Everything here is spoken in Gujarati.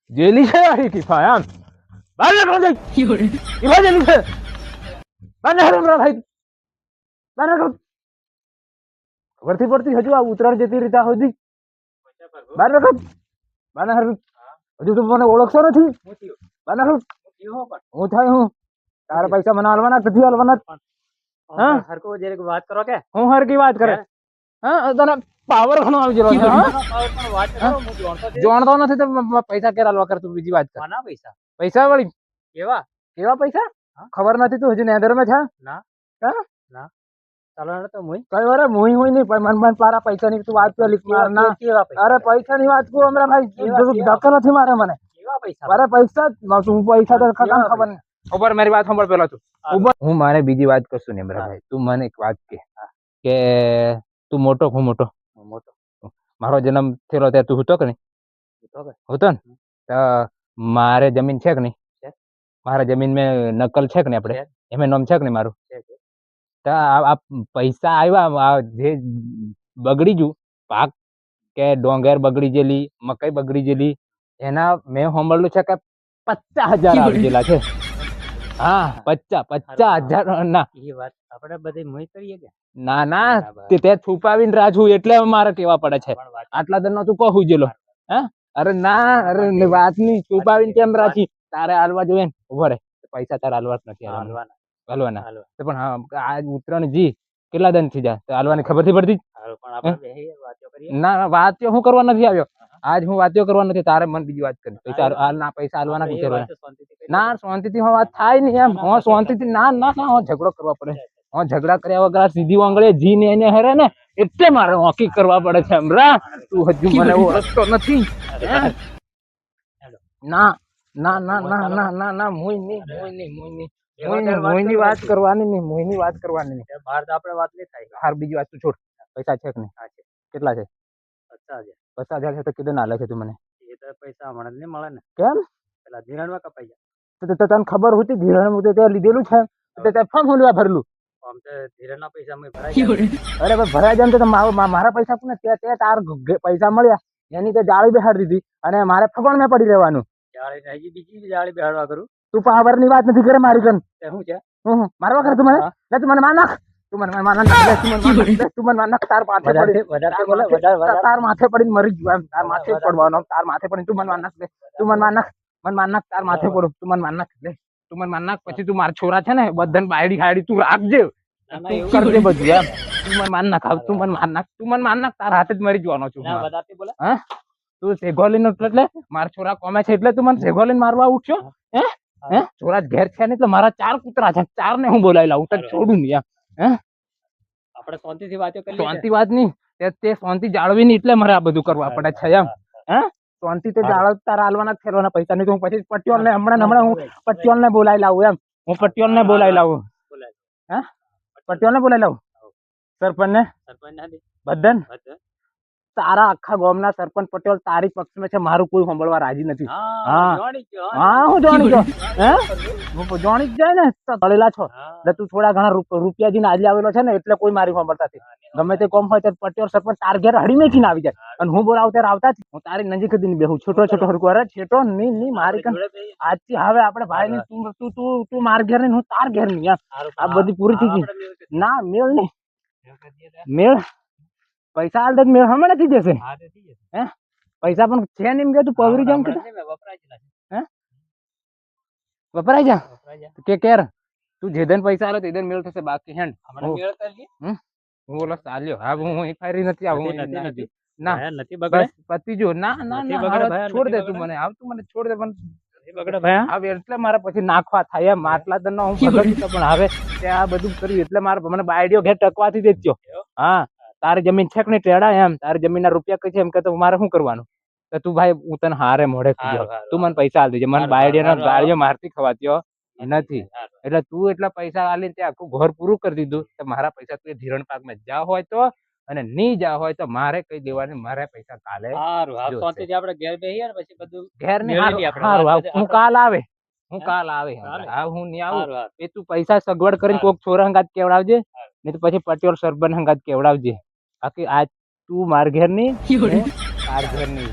જેલી છે આરી કિફા આમ બહાર નીકળો જઈ કિફા જેલી છે બહાર નીકળો મારા ભાઈ બહાર નીકળો ખબરથી પડતી હજુ આ ઉતરાણ જતી રીતે સુધી બહાર નીકળો બહાર નીકળો હજુ તું મને ઓળખતો નથી બહાર નીકળો હું થાય હું તારા પૈસા મને હાલવાના નથી હાલવાના હા હરકો જરીક વાત કરો કે હું હરકી વાત કરે હા તને પાવર ઘણો આવી ગયો છે હા વાત કરો હું જાણતો છું જાણતો નથી તો પૈસા કેરા હાલવા કર તું બીજી વાત કર કોના પૈસા પૈસા વળી કેવા કેવા પૈસા ખબર નથી તું હજુ નેદર માં છે ના હા ચાલો તો મુઈ કઈ વાર મુઈ હોય નહીં પણ મન પારા પૈસા ની તું વાત પેલી ના કેવા પૈસા અરે પૈસા ની વાત કો હમણાં ભાઈ ધક્કો નથી મારે મને કેવા પૈસા અરે પૈસા હું પૈસા તો ખબર નહીં ખબર મારી વાત સાંભળ પેલા તું હું મારે બીજી વાત કરશું ને ભાઈ તું મને એક વાત કે તું મોટો હું મોટો મોટો મારો જન્મ થયેલો ત્યારે તું હતો કે નહીં હતો ને તો મારે જમીન છે કે નહીં મારા જમીન મેં નકલ છે કે નહીં આપણે એમ નામ છે કે નહીં મારું તો આ પૈસા આવ્યા જે બગડી ગયું પાક કે ડોંગર બગડી ગયેલી મકાઈ બગડી ગયેલી એના મેં સાંભળ્યું છે કે 50,000 આવી ગયેલા છે હા 50,000 ના એ વાત આપણે બધી મુઈ કરીએ કે ના ના તે છુપાવીને રાખું એટલે મારે કેવા પડે છે આટલા દર નો તું કહું ગયેલો હે અરે ના અરે વાત ની છુપાવીને કેમ રાખી તારે હાલવા જોઈએ ને ઉભો રે પૈસા તારે હાલવા જ નથી હાલવાના પણ હા આજ ઉતરણ જી કેટલા દન થી જાય હાલવાની ખબર થી પડતી ના વાત હું કરવા નથી આવ્યો આજ હું વાતો કરવા નથી તારે મને બીજી વાત કરી પૈસા હાલ ના પૈસા હાલવાના ના શાંતિથી હું વાત થાય નહીં એમ હું શાંતિથી ના ના ના હું ઝઘડો કરવા પડે હું ઝઘડા કર્યા વગર સીધી આંગળે જી ને એને હેરે ને એટલે મારે હોકી કરવા પડે છે હમરા તું હજુ મને ઓળખતો નથી ના ના ના ના ના ના ના મોઈની વાત કરવાની નહીં મોઈની વાત કરવાની નહીં બહાર તો આપણે વાત નહીં થાય હાર બીજી વાત તું છોડ પૈસા છે કે નહીં કેટલા છે 50,000 50,000 છે તો કીધું ના લે છે તું મને એ તો પૈસા હમણાં નહીં મળે ને કેમ પેલા ધિરાણમાં કપાઈ જાય તો તને ખબર હતી ધીરણ તે લીધેલું છે તો તે ફોર્મ લેવા ભરેલું આમ તો ધિરાણના પૈસા અમે ભરાઈ અરે ભરાઈ જાય તો મારા પૈસા પણ તે તાર પૈસા મળ્યા એની તે જાળી બેહાડી દીધી અને મારે ફગણ મેં પડી રહેવાનું જાળી હજી બીજી જાળી બેહાડવા કરું તું પાવર ની વાત નથી કરે મારી કન શું છે મારવા કર તું મને તું મને માર નાખ તું મને માર નાખ તું મને માર નાખ તાર માથે પડી તાર માથે પડીને મરી ગયું તાર માથે પડવાનો તાર માથે પડીને તું મને માર નાખ તું મને માર નાખ તાર માથે પડું તું મને માર નાખ લે તું મને માર નાખ પછી તું મારા છોરા છે ને બધાને બાયડી ખાયડી તું રાખજે કરજે બધું એમ તું મને માર નાખ તું મને માર નાખ તાર હાથે જ મરી જવાનો છું હા તું સેગોલીન એટલે મારા છોરા કોમે છે એટલે તું મને સેગોલીન મારવા ઉઠ્યો હે હે છોરા ઘેર છે ને એટલે મારા 4 કૂતરા છે 4 ને હું બોલાવી લાવું તને છોડું નહીં હે આપણે શાંતિથી વાતો કરી શાંતિ વાત નહીં તે શાંતિ જાળવી નહીં એટલે મારે આ બધું કરવા પડે છે એમ હે શાંતિ તે જાળવ તારા હાલવાના ફેરવાના પૈસા નહીં તો હું પછી પટ્યોલ ને હમણાં હું પટ્યોલ ને બોલાવી લાવું એમ હું પટ્યોલ ને બોલાવી લાવું હે પટ્યોલ ને બોલાવી લાવું સરપંચ ને બધાને તારા આખા ગામના સરપંચ પટેલ તારી પક્ષમાં છે મારું કોઈ સાંભળવા રાજી નથી હા હું જાણી ગયો હે હું જાણી જ જાય ને તળેલા છો એટલે તું થોડા ઘણા રૂપિયા જીને આજે આવેલો છે ને એટલે કોઈ મારી સાંભળતા ગમે તે કોમ હોય ત્યારે પટેલ સરપંચ તાર ઘેર હડી મેકીને આવી જાય અને હું બોલાવ ત્યારે આવતા હું તારી નજીક જ બેહું છોટો હરકો અરે છેટો નહીં મારી કન આજથી હવે આપણે ભાઈ ની તું માર ઘેર નહીં હું તાર ઘેર નહીં આ બધી પૂરી થઈ ગઈ ના મેળ નહીં મેળ પૈસા હાલ મેળ હમણાં નથી જશે હે પૈસા પણ છે ને એમ કે તું પવરી જામ કે હે વપરાય જા કે કેર તું જે દન પૈસા આલો તે દન મેળ થશે બાકી હેન્ડ હું બોલો ચાલ્યો હા હું ફાયરી નથી આવું ના નથી બગડે પતિ જો ના ના ના છોડ દે તું મને આવ તું મને છોડ દે પણ બગડે ભાઈ હવે એટલે મારે પછી નાખવા થાય એમ આટલા દન હું પણ હવે આ બધું કર્યું એટલે મારે મને બાયડીઓ ઘેર ટકવાથી દેજો હા તારી જમીન છે કે નહીં ટેડા એમ તારી જમીન ના રૂપિયા કઈ છે એમ કે તો મારે શું કરવાનું તો તું ભાઈ હું તને હારે મોઢે કીધો તું મને પૈસા આલ દેજે મને બાયડીઓ ગાળીઓ મારતી ખવાતીઓ નથી એટલે તું એટલા પૈસા આલીને તે આખું ઘર પૂરું કરી દીધું તો મારા પૈસા તું ધીરણ પાકમાં જા હોય તો અને નહીં જા હોય તો મારે કઈ દેવાની મારે પૈસા કાલે ઘેર ને હું કાલ આવે હા હું નહીં આવું એ તું પૈસા સગવડ કરીને કોક છોરા હંગાત કેવડાવજે નહીં તો પછી પટેલ સરબન હંગાત કેવડાવજે બાકી આજ તું માર ઘેર ની તાર ઘેર ની